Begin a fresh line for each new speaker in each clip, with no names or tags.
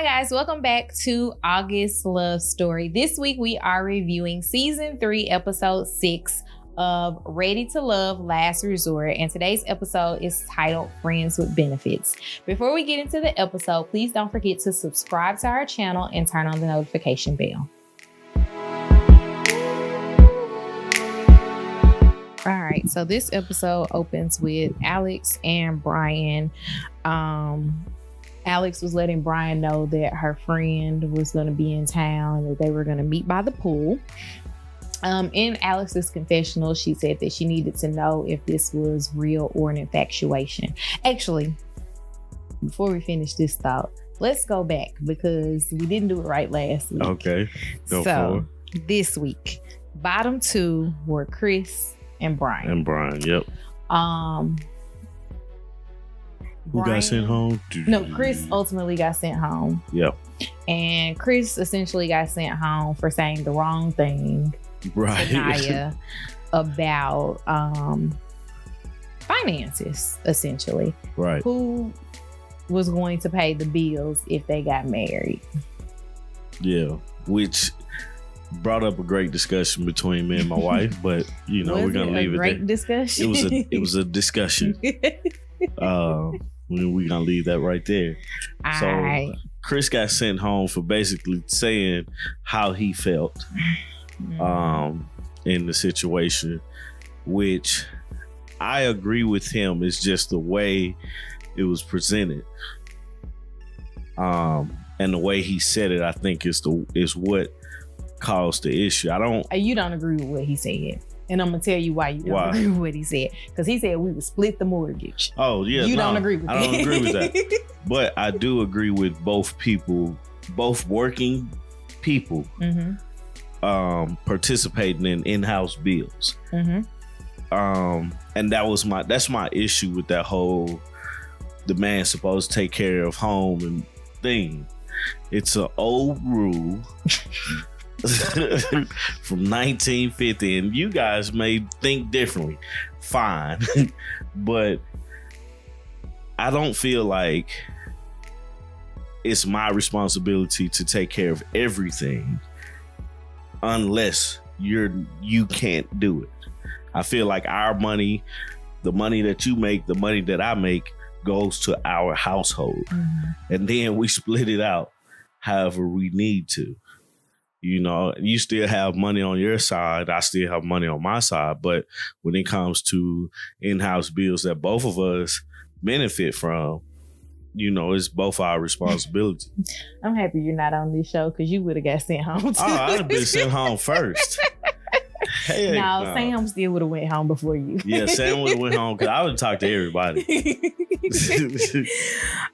Hi guys, welcome back to August Love Story. This week we are reviewing season 3, episode 6 of Ready to Love Last Resort, and today's episode is titled Friends with Benefits. Before we get into the episode, please don't forget to subscribe to our channel and turn on the notification bell. All right, so this episode opens with Alex and Brian. Alex was letting Brian know that her friend was going to be in town, that they were going to meet by the pool. In Alex's confessional, she said that she needed to know if this was real or an infatuation. Actually, before we finish this thought, let's go back because we didn't do it right last week.
Okay.
So this week, bottom 2 were Chris and Brian.
Yep. Who got sent home?
No, Chris ultimately got sent home.
Yep.
And Chris essentially got sent home for saying the wrong thing
to
Naya about finances, essentially.
Right.
Who was going to pay the bills if they got married?
Yeah, which brought up a great discussion between me and my wife, but we're gonna leave it there.
Great discussion.
It was a discussion. We're gonna leave that right there.
All right.
Chris got sent home for basically saying how he felt in the situation, which I agree with him. It's just the way it was presented, and the way he said it, I think is what caused the issue.
You don't agree with what he said. And I'm going to tell you why you don't agree with what he said. Because he said we would split the mortgage.
Oh, yeah.
You don't agree with that.
I don't agree with that. But I do agree with both working people participating in in-house bills. And that's my issue with that whole, the man's supposed to take care of home and thing. It's an old rule. From 1950, and you guys may think differently. Fine. But I don't feel like it's my responsibility to take care of everything unless you can't do it. I feel like our money, the money that you make, the money that I make, goes to our household. And then we split it out however we need to. You still have money on your side. I still have money on my side. But when it comes to in-house bills that both of us benefit from, it's both our responsibility.
I'm happy you're not on this show because you would have got sent home too.
Oh, I'd have been sent home first. Hey, no,
Sam still would have went home before you.
Yeah, Sam would have went home because I would have talked to everybody.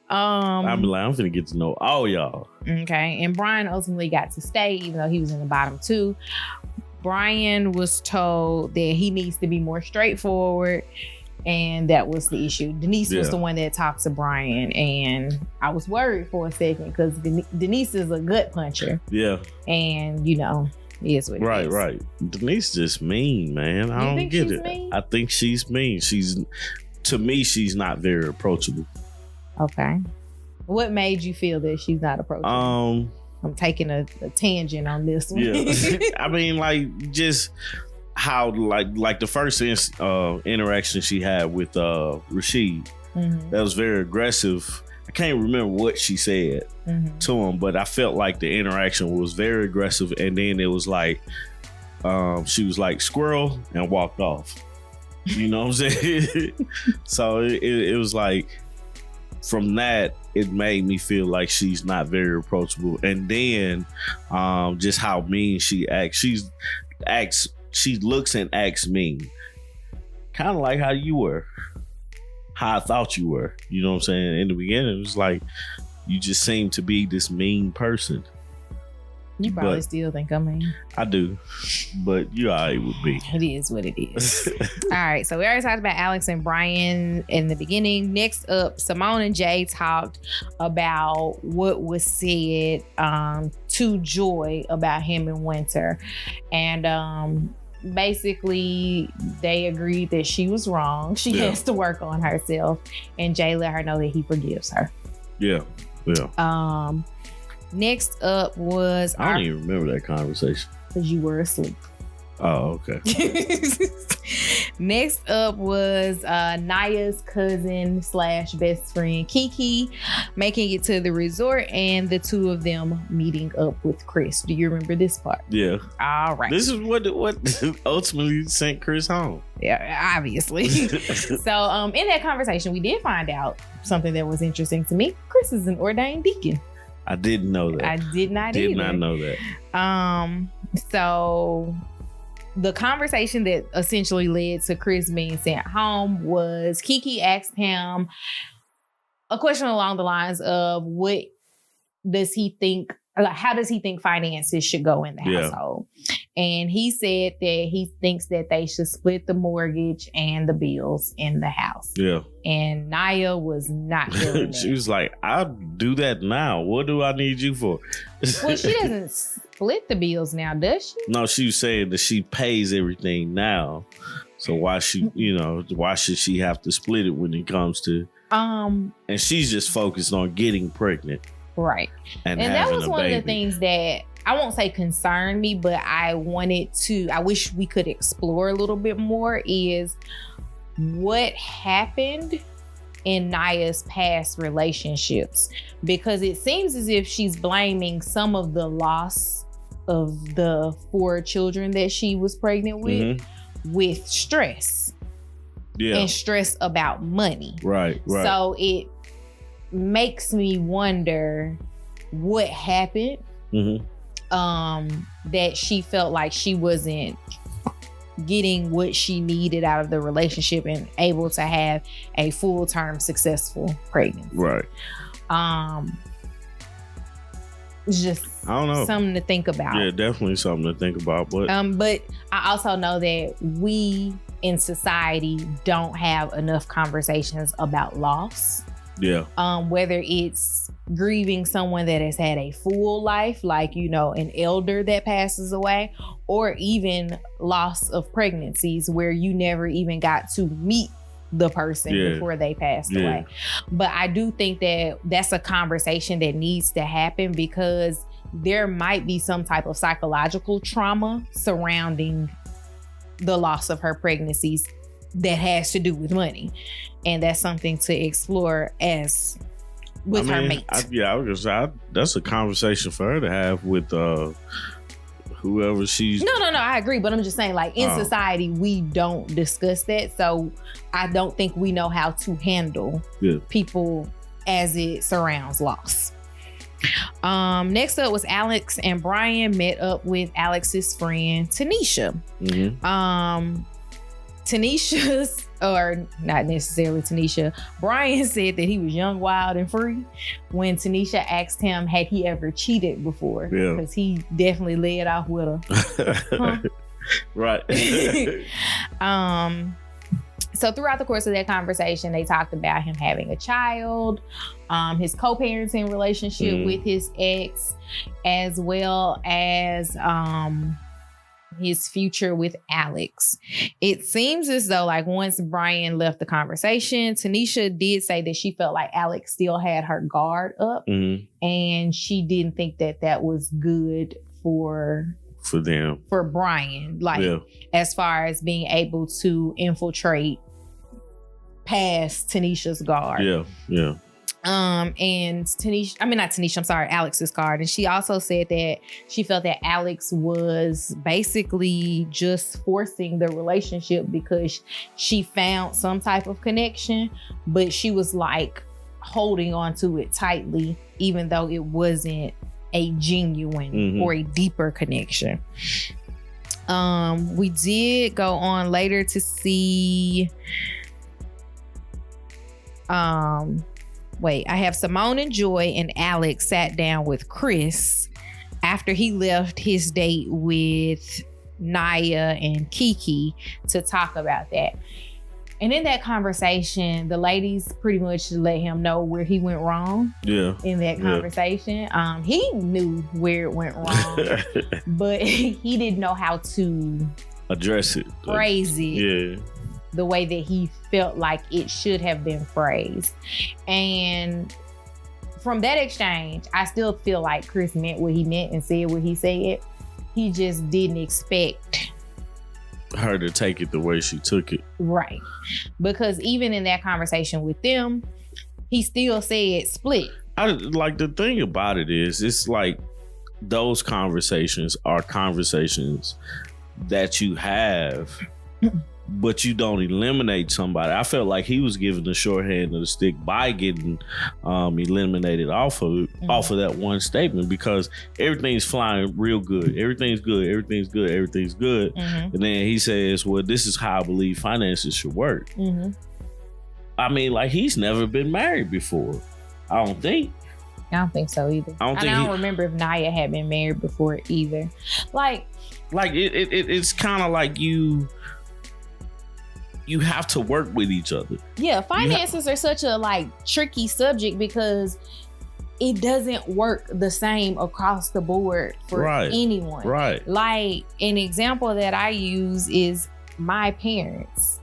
I'm like, I'm finna get to know all y'all.
Okay, and Brian ultimately got to stay, even though he was in the bottom 2. Brian was told that he needs to be more straightforward, and that was the issue. Denise was the one that talked to Brian, and I was worried for a second because Denise is a gut puncher.
Yeah,
and is what it is.
Right. Denise just mean, man. I don't get it. Mean? I think she's mean. To me, she's not very approachable.
Okay. What made you feel that she's not approachable? I'm taking a tangent on this one.
Yeah. I mean, just how, the first interaction she had with Rashid, that was very aggressive. I can't remember what she said to him, but I felt like the interaction was very aggressive. And then it was like, she was like, squirrel, and walked off. You know what I'm saying? So it was like, from that, it made me feel like she's not very approachable. And then just how mean she acts. She looks and acts mean. Kind of like how you were. How I thought you were. You know what I'm saying? In the beginning, it was like, you just seem to be this mean person.
You probably still think I'm mean.
I do, but you all right with me.
It is what it is. All right, so we already talked about Alex and Brian in the beginning. Next up, Simone and Jay talked about what was said to Joy about him and Winter. And basically, they agreed that she was wrong. She has to work on herself. And Jay let her know that he forgives her.
Yeah.
Next up was
I don't even remember that conversation.
Because you were asleep.
Oh, okay.
Next up was Naya's cousin / best friend Kiki making it to the resort and the two of them meeting up with Chris. Do you remember this part?
Yeah.
All right.
This is what ultimately sent Chris home.
Yeah, obviously. So in that conversation, we did find out something that was interesting to me. Chris is an ordained deacon.
I didn't know that.
I did not either.
Did not know that.
So the conversation that essentially led to Chris being sent home was Kiki asked him a question along the lines of what does he think, how does he think finances should go in the household? And he said that he thinks that they should split the mortgage and the bills in the house.
Yeah.
And Naya was not doing
She
that.
was like, I'll do that now. What do I need you for?
Well, she doesn't split the bills now, does she?
No, she was saying that she pays everything now. So why should she have to split it when it comes to and she's just focused on getting pregnant.
Right. And that was one of the things that I won't say concerned me, but I wish we could explore a little bit more is what happened in Naya's past relationships. Because it seems as if she's blaming some of the loss of the 4 children that she was pregnant with stress.
Yeah.
And stress about money.
Right.
So it makes me wonder what happened. That she felt like she wasn't getting what she needed out of the relationship and able to have a full-term successful pregnancy.
Right.
Just
I don't know.
Something to think about.
Yeah, definitely something to think about. But
I also know that we in society don't have enough conversations about loss.
Yeah.
Whether it's grieving someone that has had a full life, like, an elder that passes away, or even loss of pregnancies where you never even got to meet the person before they passed away. But I do think that that's a conversation that needs to happen because there might be some type of psychological trauma surrounding the loss of her pregnancies that has to do with money. And that's something to explore as with her mate.
I was gonna say, that's a conversation for her to have with whoever she's...
No, I agree. But I'm just saying, like, in society, we don't discuss that. So I don't think we know how to handle people as it surrounds loss. Next up was Alex and Brian met up with Alex's friend, Tanisha. Tanisha's, or not necessarily Tanisha, Brian said that he was young, wild, and free when Tanisha asked him, had he ever cheated before? Because he definitely laid off with her.
Right.
So throughout the course of that conversation, they talked about him having a child, his co-parenting relationship with his ex, as well as his future with Alex. It seems as though, like, once Brian left the conversation, Tanisha did say that she felt like Alex still had her guard up, and she didn't think that that was good for Brian, like, as far as being able to infiltrate past Tanisha's guard. And Alex's guard. And she also said that she felt that Alex was basically just forcing the relationship because she found some type of connection, but she was like holding on to it tightly, even though it wasn't a genuine or a deeper connection. We did go on later to see I have Simone and Joy and Alex sat down with Chris after he left his date with Naya and Kiki to talk about that. And in that conversation, the ladies pretty much let him know where he went wrong. In that conversation. He knew where it went wrong, but he didn't know how to
address it.
Phrase it. The way that he felt like it should have been phrased. And from that exchange, I still feel like Chris meant what he meant and said what he said. He just didn't expect
her to take it the way she took it.
Right. Because even in that conversation with them, he still said split.
Like, the thing about it is, it's like those conversations are conversations that you have, but you don't eliminate somebody. I felt like he was given the shorthand of the stick by getting eliminated off of that one statement, because everything's flying real good. Everything's good. Everything's good. Everything's good. And then he says, well, this is how I believe finances should work. I mean, like, he's never been married before. I don't think so either. I don't remember if Naya had been married before either. Like it's kind of like you have to work with each other. Yeah, finances are such a tricky subject because it doesn't work the same across the board for anyone. Right. Like, an example that I use is my parents.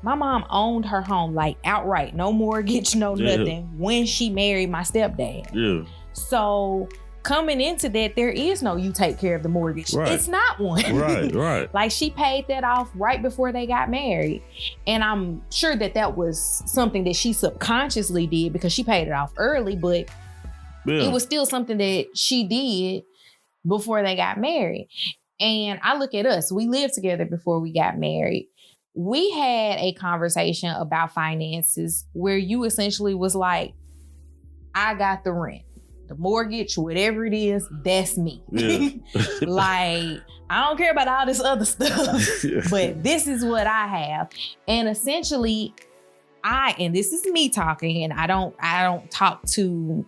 My mom owned her home outright, no mortgage, no nothing, when she married my stepdad. Yeah. So coming into that, there is no you take care of the mortgage. Right. It's not one. Right. Like, she paid that off right before they got married. And I'm sure that was something that she subconsciously did because she paid it off early, but it was still something that she did before they got married. And I look at us, we lived together before we got married. We had a conversation about finances where you essentially was like, I got the rent, the mortgage, whatever it is, that's me. Yeah. Like, I don't care about all this other stuff, but this is what I have. And essentially, and this is me talking, and I don't talk to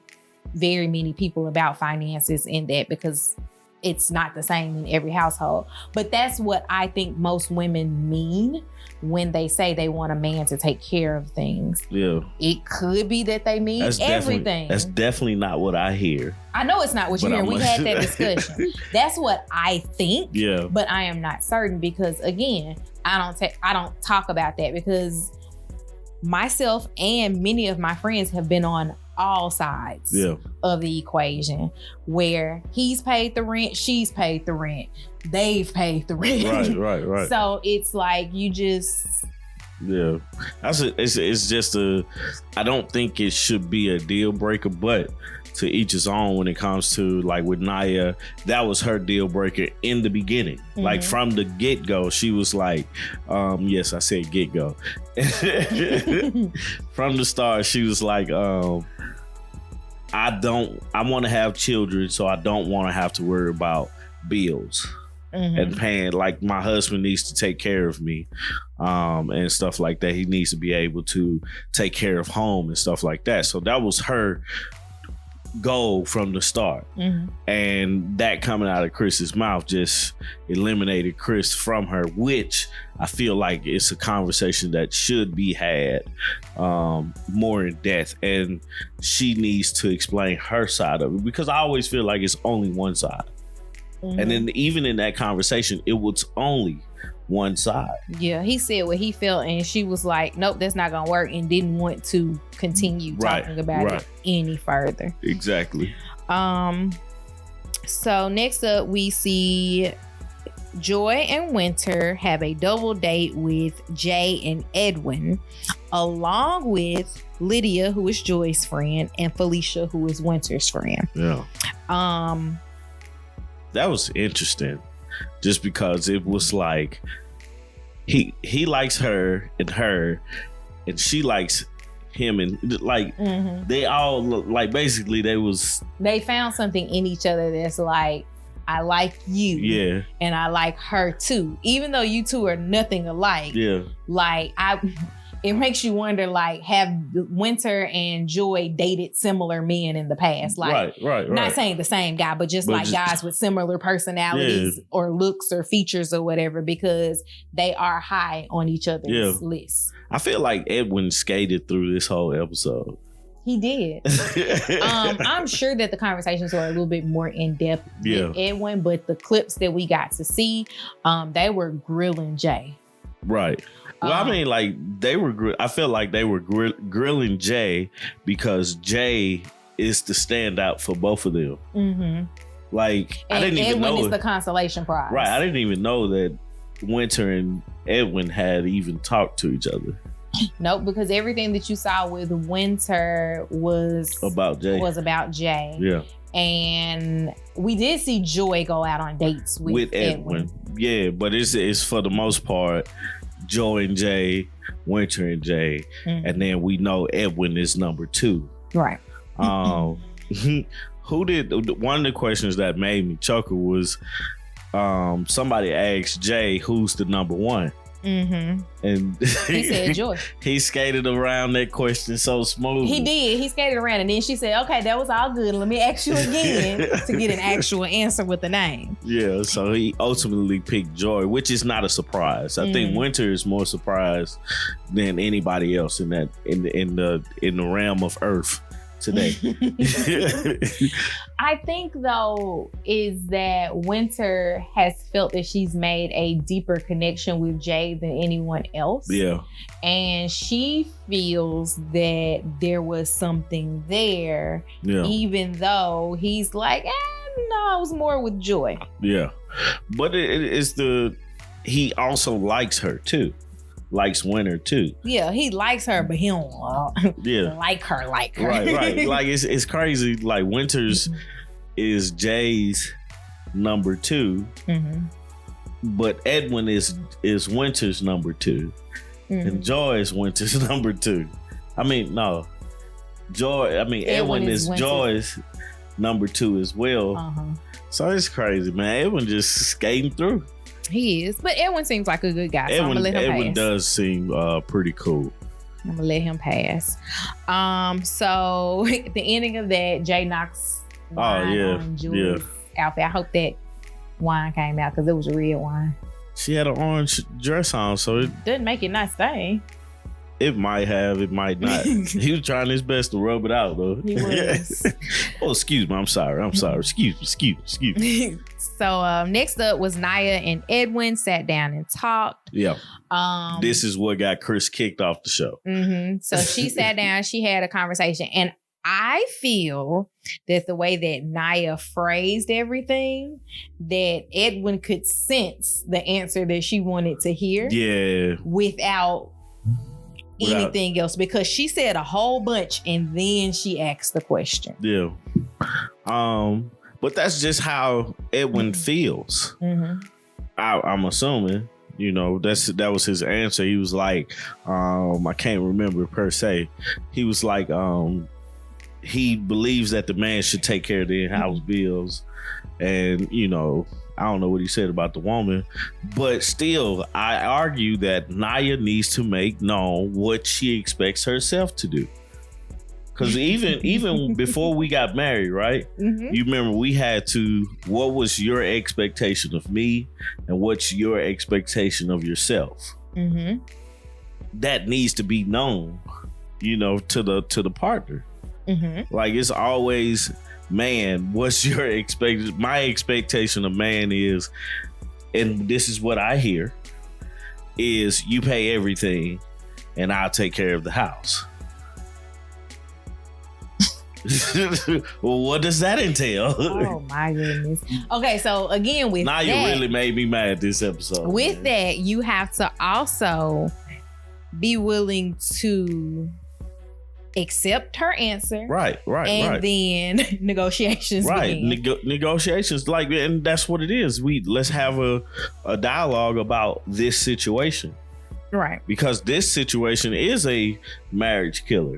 very many people about finances in that because it's not the same in every household. But that's what I think most women mean when they say they want a man to take care of things. Yeah. It could be that they mean everything. That's definitely not what I hear.
I know it's not what you hear. We had that discussion. That's what I think. Yeah. But I am not certain because, again, I don't talk about that because myself and many of my friends have been on all sides of the equation where he's paid the rent, she's paid the rent, they've paid the rent. Right. So it's like you just...
Yeah. It's just I don't think it should be a deal breaker, but to each his own when it comes to, like, with Naya, that was her deal breaker in the beginning. Like, from the get-go, she was like, yes, I said get-go. From the start, she was like, I want to have children, so I don't want to have to worry about bills and paying. Like, my husband needs to take care of me and stuff like that. He needs to be able to take care of home and stuff like that. So that was her goal from the start. And that coming out of Chris's mouth just eliminated Chris from her, which I feel like it's a conversation that should be had more in depth, and she needs to explain her side of it because I always feel like it's only one side. And then even in that conversation, it was only one side.
Yeah, he said what he felt and she was like, nope, that's not gonna work, and didn't want to continue talking about it any further.
Exactly.
So next up we see Joy and Winter have a double date with Jay and Edwin, along with Lydia, who is Joy's friend, and Felicia, who is Winter's friend.
Yeah. That was interesting. Just because it was like he likes her, and she likes him, and like they all like basically they
found something in each other that's like, I like you, and I like her too, even though you two are nothing alike. Yeah, like it makes you wonder, like, have Winter and Joy dated similar men in the past? Like, right. Not saying the same guy, but just guys with similar personalities or looks or features or whatever, because they are high on each other's list.
I feel like Edwin skated through this whole episode.
He did. I'm sure that the conversations were a little bit more in depth with Edwin, but the clips that we got to see, they were grilling Jay.
Right. Well, I mean, like, I felt like they were grilling Jay because Jay is the standout for both of them.
Mm-hmm.
Like,
and
I didn't even know
is the consolation prize.
Right, I didn't even know that Winter and Edwin had even talked to each other.
Nope, because everything that you saw with Winter was
about Jay. Yeah.
And we did see Joy go out on dates with Edwin.
Yeah, but it's for the most part Joy and Jay, Winter and Jay, and then we know Edwin is number 2.
Right.
Who did one of the questions that made me chuckle was somebody asked Jay who's the number 1. Mm-hmm. And
he said Joy.
He skated around that question so smooth.
He did. He skated around, and then she said, "Okay, that was all good. Let me ask you again to get an actual answer with the name."
Yeah. So he ultimately picked Joy, which is not a surprise. I think Winter is more surprised than anybody else in the realm of Earth today.
I think though is that Winter has felt that she's made a deeper connection with Jay than anyone else.
Yeah.
And she feels that there was something there, even though he's like, no, it was more with Joy.
Yeah. But he also likes her too. Likes Winter too.
Yeah, he likes her, but he don't like her.
Right. Like it's crazy. Like Winter's is Jay's number 2, but Edwin is Winter's number 2, and Joy is Winter's number 2. I mean, no, Joy. I mean, Edwin is Joy's number 2 as well. So it's crazy, man. Edwin just skating through.
He is, but Edwin seems like a good guy. So I'm gonna let him pass.
Edwin does seem pretty cool.
I'm gonna let him pass. So at the ending of that, Jay knocks wine on Julie's outfit. I hope that wine came out because it was a red wine.
She had an orange dress on, so it
didn't make it not stay.
It might have, it might not. He was trying his best to rub it out, though.
He was.
Oh, excuse me. I'm sorry. Excuse me.
So next up was Naya and Edwin sat down and talked.
Yeah. This is what got Chris kicked off the show.
Mm-hmm. So she sat down. She had a conversation, and I feel that the way that Naya phrased everything, that Edwin could sense the answer that she wanted to hear.
Yeah.
Without anything else, because she said a whole bunch and then she asked the question.
Yeah. But that's just how Edwin feels. I'm assuming, that was his answer. He was like, I can't remember per se. He was like, he believes that the man should take care of the in-house bills. And, I don't know what he said about the woman, but still, I argue that Naya needs to make known what she expects herself to do. Because even before we got married, right? You remember we had to, what was your expectation of me and what's your expectation of yourself? That needs to be known, to the partner. Like it's always, man, what's your expectation? My expectation of man is, and this is what I hear, is you pay everything and I'll take care of the house. Well, what does that entail?
Oh my goodness. Okay, so again with
now
that,
you really made me mad this episode.
With that, you have to also be willing to accept her answer. Right. And then negotiations begin.
Negotiations, and that's what it is. Let's have a dialogue about this situation.
Right.
Because this situation is a marriage killer.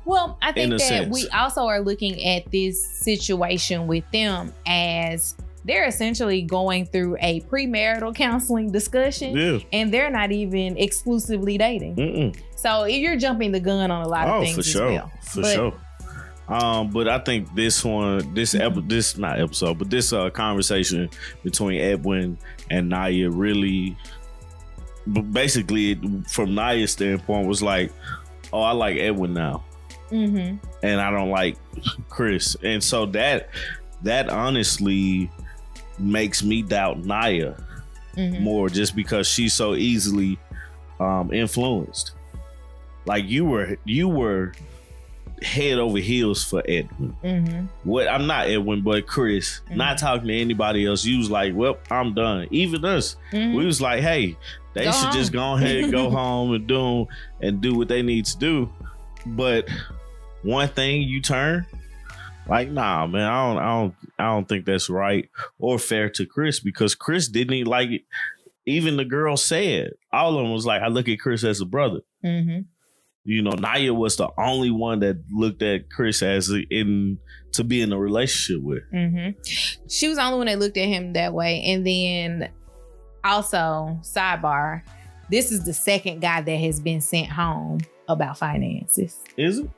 Well, I think that we also are looking at this situation with them as they're essentially going through a premarital counseling discussion, and they're not even exclusively dating. So you're jumping the gun on a lot of things as well.
For sure. But I think this conversation between Edwin and Naya really, basically from Naya's standpoint, was like, oh, I like Edwin now. And I don't like Chris. And so that honestly makes me doubt Naya more, just because she's so easily influenced. Like you were head over heels for Edwin. What I'm not Edwin, but Chris, not talking to anybody else. You was like, well, I'm done. Even us, we was like, hey, they should just go ahead and go home and do what they need to do. But one thing you turn, like, nah, man, I don't think that's right or fair to Chris, because Chris didn't even like it. Even the girl said, all of them was like, I look at Chris as a brother. You know, Naya was the only one that looked at Chris as to be in a relationship with.
She was the only one that looked at him that way. And then also, sidebar, this is the second guy that has been sent home about finances.
Is it?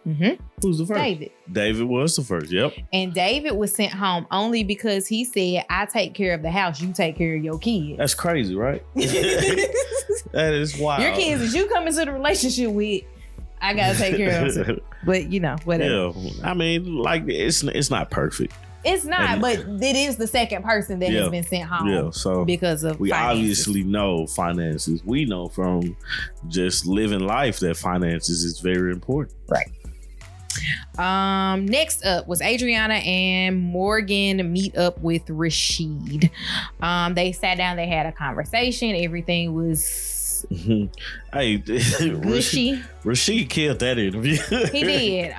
Who's the first? David was the first, yep.
And David was sent home only because he said, I take care of the house, you take care of your kids.
That's crazy, right? That is wild.
Your kids that you come into the relationship with, I gotta take care of them. But you know, whatever.
Yeah, I mean, like, it's not perfect.
It's not, but it is the second person that has been sent home.
Yeah, so
because of
we
finances.
Obviously know finances. We know from just living life that finances is very important.
Right. Next up was Adriana and Morgan meet up with Rashid. They sat down, they had a conversation. Everything was
hey, Rashid killed that interview.
He did.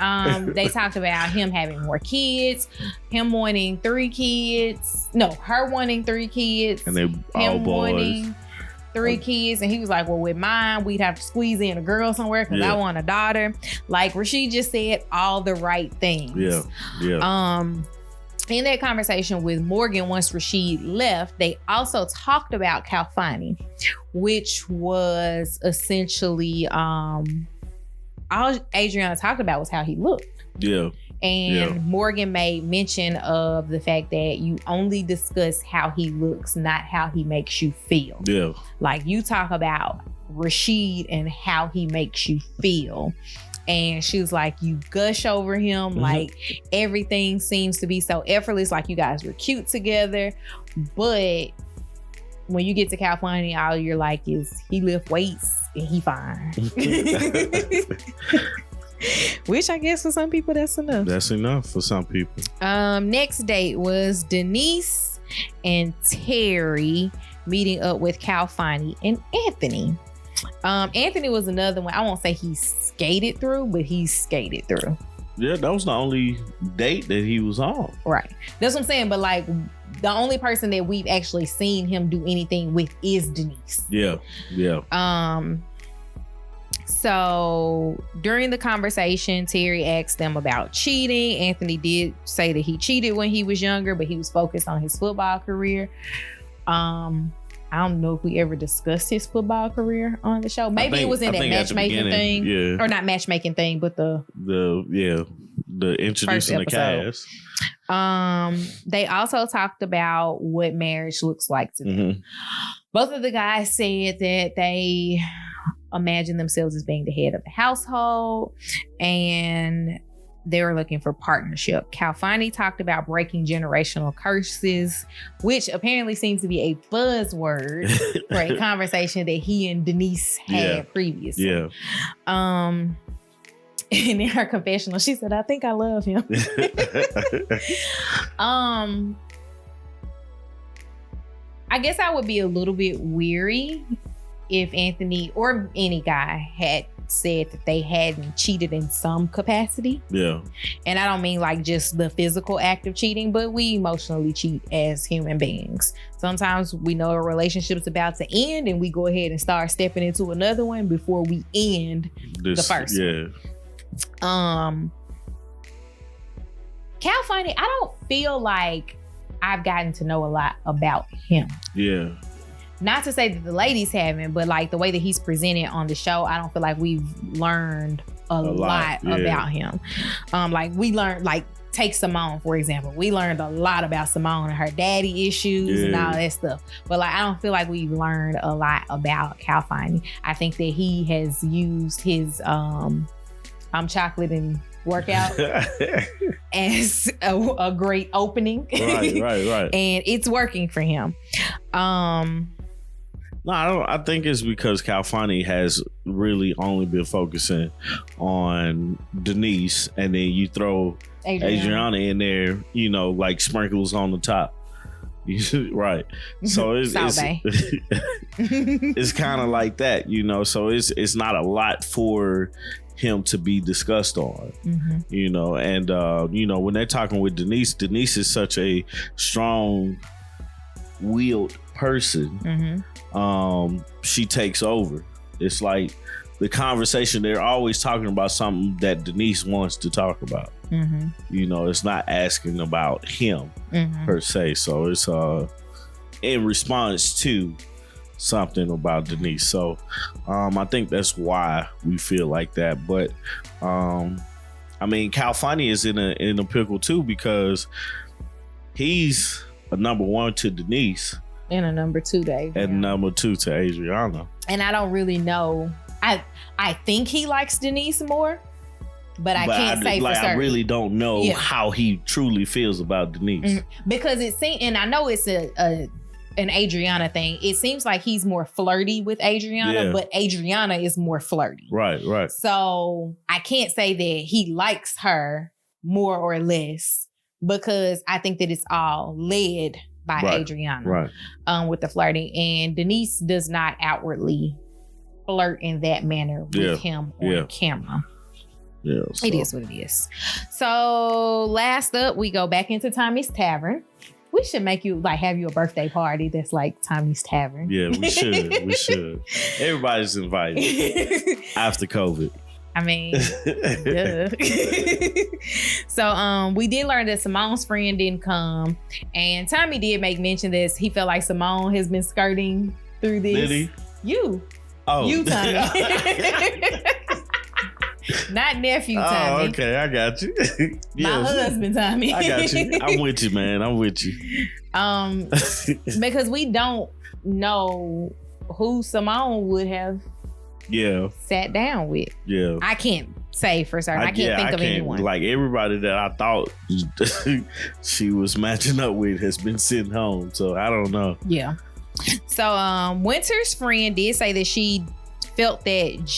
They talked about him having more kids, him wanting 3 kids. No, her wanting 3 kids.
And they all boys.
Wanting 3 kids. And he was like, well, with mine, we'd have to squeeze in a girl somewhere because I want a daughter. Like, Rashid just said all the right things.
Yeah.
In that conversation with Morgan, once Rashid left, they also talked about Kalfani, which was essentially all Adriana talked about was how he looked.
Yeah.
And Morgan made mention of the fact that you only discuss how he looks, not how he makes you feel.
Yeah.
Like, you talk about Rashid and how he makes you feel. And she was like, you gush over him. Like, everything seems to be so effortless. Like, you guys were cute together. But when you get to California, all you're like is, he lift weights and he fine. Which I guess for some people, that's enough.
That's enough for some people.
Next date was Denise and Terry meeting up with Kalfani and Anthony. Anthony was another one. I won't say he skated through, but he skated through.
Yeah, that was the only date that he was on.
Right. That's what I'm saying. But like, the only person that we've actually seen him do anything with is Denise.
Yeah.
So during the conversation, Terry asked them about cheating. Anthony did say that he cheated when he was younger, but he was focused on his football career. I don't know if we ever discussed his football career on the show. Maybe it was in that matchmaking thing. Yeah. Or not matchmaking thing, but the introducing the cast. They also talked about what marriage looks like to them. Both of the guys said that they imagine themselves as being the head of the household and they were looking for partnership. Kalfani talked about breaking generational curses, which apparently seems to be a buzzword for a conversation that he and Denise had previously. Yeah. And in her confessional, she said, I think I love him. I guess I would be a little bit weary if Anthony or any guy had said that they hadn't cheated in some capacity. Yeah. And I don't mean like just the physical act of cheating, but we emotionally cheat as human beings. Sometimes we know a relationship's about to end and we go ahead and start stepping into another one before we end the first one. Kalfani, I don't feel like I've gotten to know a lot about him. Yeah. Not to say that the ladies haven't, but like the way that he's presented on the show, I don't feel like we've learned a lot about him. Like we learned, like take Simone, for example. We learned a lot about Simone and her daddy issues and all that stuff. But like, I don't feel like we've learned a lot about Kalfani. I think that he has used his I'm chocolate and workout as a great opening. Right. And it's working for him.
No, I don't. I think it's because Calfani has really only been focusing on Denise, and then you throw Adriana in there, you know, like sprinkles on the top. Right. So it's it's kind of like that, you know. So it's not a lot for him to be discussed on, you know. And you know, when they're talking with Denise is such a strong-willed person. She takes over. It's like the conversation, they're always talking about something that Denise wants to talk about. You know, it's not asking about him per se. So it's in response to something about Denise. So I think that's why we feel like that. But I mean, Calfani is in a pickle too, because he's a number one to Denise
and a number two to Adriana.
And number two to Adriana.
And I don't really know. I think he likes Denise more, but I can't say for certain.
I really don't know how he truly feels about Denise.
Because it seems, and I know it's an Adriana thing. It seems like he's more flirty with Adriana, but Adriana is more flirty.
Right.
So I can't say that he likes her more or less, because I think that it's all led by Adriana with the flirting. And Denise does not outwardly flirt in that manner with him on camera.
Yeah, so.
It is what it is. So last up, we go back into Tommy's Tavern. We should make you have you a birthday party that's like Tommy's Tavern.
Yeah, we should. We should. Everybody's invited after COVID.
I mean, duh. So we did learn that Simone's friend didn't come, and Tommy did make mention that he felt like Simone has been skirting through this.
Did he?
You, Tommy. Not nephew Tommy.
Oh, okay, I got you.
My husband Tommy.
I got you. I'm with you, man. I'm with you.
Because we don't know who Simone would have sat down with.
Yeah.
I can't say for certain. I can't think of anyone.
Like everybody that I thought she was matching up with has been sitting home. So I don't know.
Yeah. So Winter's friend did say that she felt that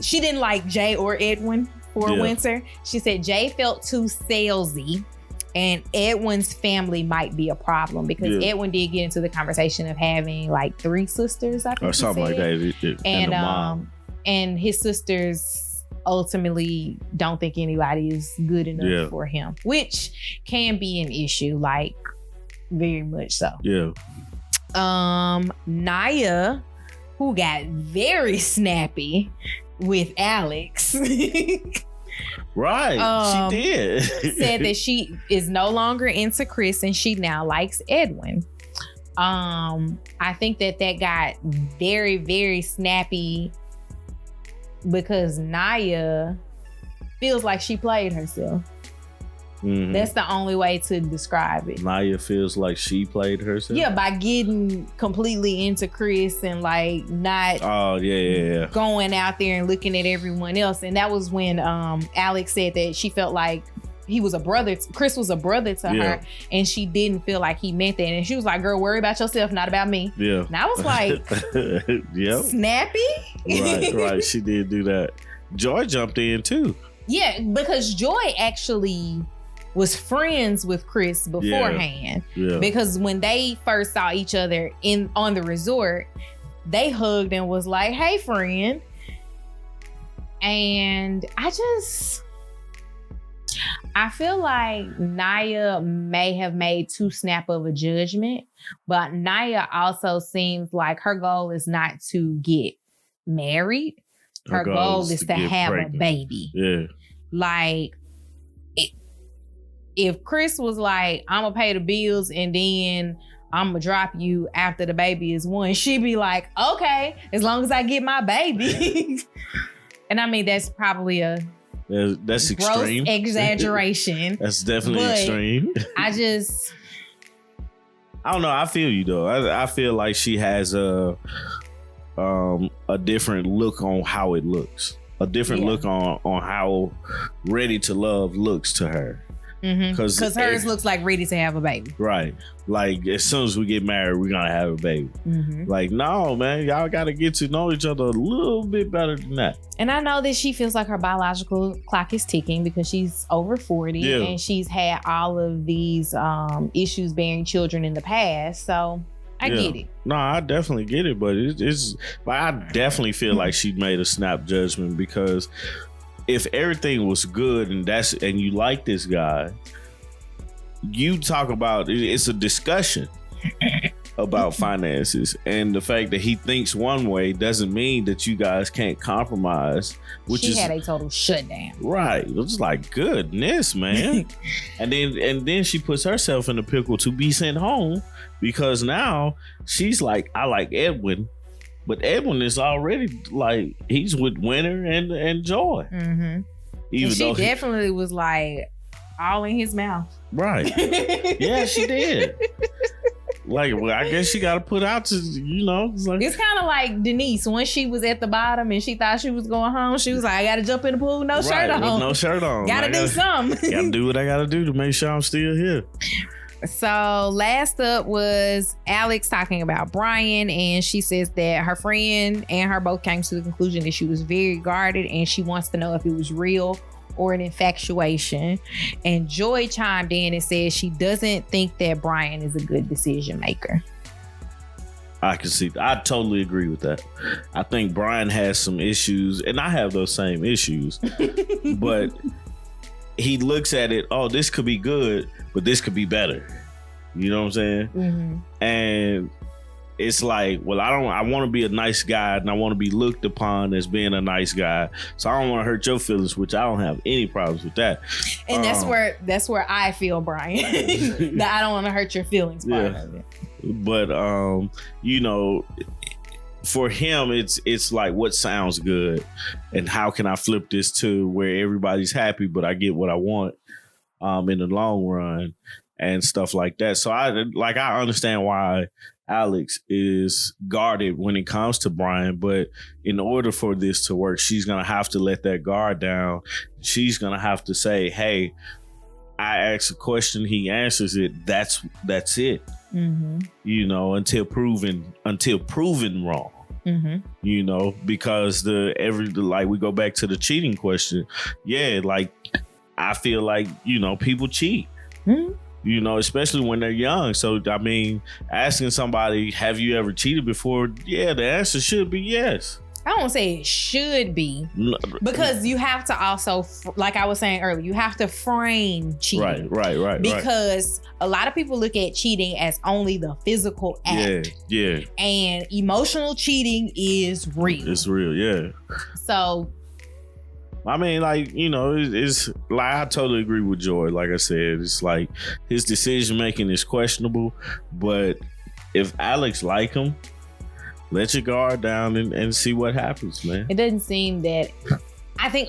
she didn't like Jay or Edwin for Winter. She said Jay felt too salesy, and Edwin's family might be a problem, because Edwin did get into the conversation of having like 3 sisters, I think,
or something like that, and a mom.
And his sisters ultimately don't think anybody is good enough for him, which can be an issue, like very much so.
Yeah.
Naya, who got very snappy with Alex.
Right. She did.
Said that she is no longer into Chris and she now likes Edwin. I think that got very, very snappy because Naya feels like she played herself. That's the only way to describe it.
Naya feels like she played herself?
Yeah, by getting completely into Chris and like not going out there and looking at everyone else. And that was when Alex said that she felt like he was a brother. Chris was a brother to her, and she didn't feel like he meant that. And she was like, girl, worry about yourself, not about me. Yeah. And I was like, snappy?
Right. She did do that. Joy jumped in too.
Yeah, because Joy actually was friends with Chris beforehand. Yeah. Because when they first saw each other on the resort, they hugged and was like, hey, friend. And I feel like Naya may have made too snap of a judgment, but Naya also seems like her goal is not to get married. Her goal is to have pregnant. A baby.
Yeah.
Like, if Chris was like, I'm gonna pay the bills and then I'm gonna drop you after the baby is born, she'd be like, okay, as long as I get my baby. And I mean, that's probably
that's extreme.
Gross exaggeration.
That's definitely extreme.
I
don't know. I feel you though. I feel like she has a different look on how it looks. A different look on how Ready to Love looks to her.
Because hers looks like ready to have a baby.
Right. Like, as soon as we get married, we're going to have a baby. Like, no, man, y'all got to get to know each other a little bit better than that.
And I know that she feels like her biological clock is ticking because she's over 40 and she's had all of these issues bearing children in the past. So I get it.
No, I definitely get it. But it's like, I definitely feel like she made a snap judgment, because if everything was good and you like this guy, you talk about it's a discussion about finances, and the fact that he thinks one way doesn't mean that you guys can't compromise.
She had a total shutdown.
Right. It was like, goodness, man. and then she puts herself in a pickle to be sent home, because now she's like, I like Edwin. But Edwin is already like, he's with Winter and Joy.
Even she definitely was like all in his mouth.
Right. Yeah, she did. Like, well, I guess she got to put out to, It's
kind of like Denise, when she was at the bottom and she thought she was going home. She was like, I got to jump in the pool, no shirt on.
With no shirt on.
Got to do something.
Got to do what I got to do to make sure I'm still here.
So last up was Alex talking about Brian, and she says that her friend and her both came to the conclusion that she was very guarded, and she wants to know if it was real or an infatuation. And Joy chimed in and said she doesn't think that Brian is a good decision maker.
I can see. I totally agree with that. I think Brian has some issues, and I have those same issues, but he looks at it, oh, this could be good, but this could be better. You know what I'm saying? And it's like, well, I want to be a nice guy, and I want to be looked upon as being a nice guy. So I don't want to hurt your feelings, which I don't have any problems with that.
And that's where I feel, Brian, that I don't want to hurt your feelings part of it.
But for him, it's like, what sounds good, and how can I flip this to where everybody's happy, but I get what I want in the long run and stuff like that. So I understand why Alex is guarded when it comes to Brian, but in order for this to work, she's gonna have to let that guard down. She's gonna have to say, hey, I ask a question, he answers it, that's it. Until proven wrong. Because we go back to the cheating question. Yeah, like, I feel like, people cheat. Especially when they're young. So, I mean, asking somebody, have you ever cheated before? Yeah, the answer should be yes.
I don't say it should be, because you have to also, like I was saying earlier, you have to frame cheating.
Right.
Because a lot of people look at cheating as only the physical act.
Yeah.
And emotional cheating is real.
It's real, yeah.
So,
I mean, it's like, I totally agree with Joy. Like I said, it's like his decision making is questionable, but if Alex like him, let your guard down and see what happens, man.
It doesn't seem that. I think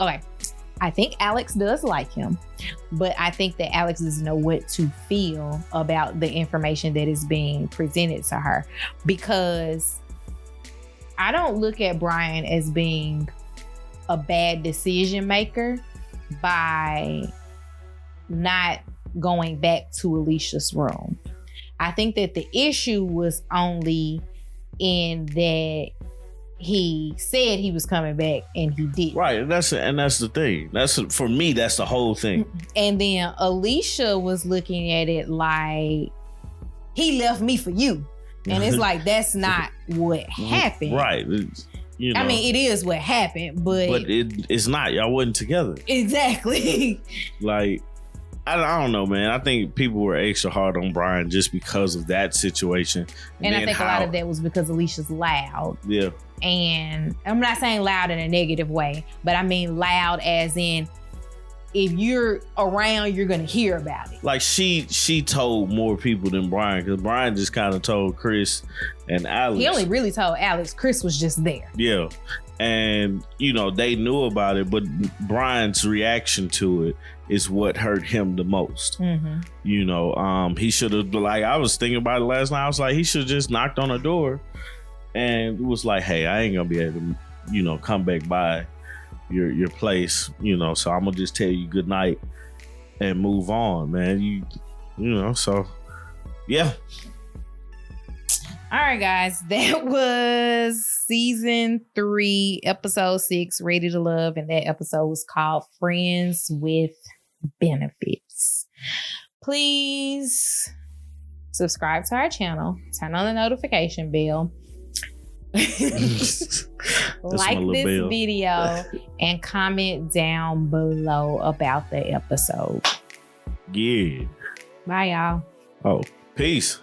Alex does like him, but I think that Alex doesn't know what to feel about the information that is being presented to her, because I don't look at Brian as being a bad decision maker by not going back to Alicia's room. I think that the issue was only in that he said he was coming back and he didn't.
Right, and that's the thing. For me, that's the whole thing.
And then Alicia was looking at it like, he left me for you, and it's like, that's not what happened.
Right.
I mean, it is what happened, but
it's not. Y'all wasn't together.
Exactly.
Like, I don't know, man. I think people were extra hard on Brian just because of that situation.
And I think a lot of that was because Alicia's loud.
Yeah.
And I'm not saying loud in a negative way, but I mean loud as in, if you're around, you're going to hear about it. Like,
she told more people than Brian, because Brian just kind of told Chris and Alex.
He only really told Alex. Chris was just there.
Yeah. And, they knew about it, but Brian's reaction to it is what hurt him the most. He should have, like, I was thinking about it last night. I was like, he should have just knocked on the door and it was like, hey, I ain't going to be able to, come back by your place, so I'm going to just tell you good night and move on, man. You know, so yeah.
All right, guys, that was season 3, episode 6, Ready to Love, and that episode was called Friends with Benefits. Please subscribe to our channel, turn on the notification bell, like this video, and comment down below about the episode.
Yeah.
Bye, y'all.
Oh, peace.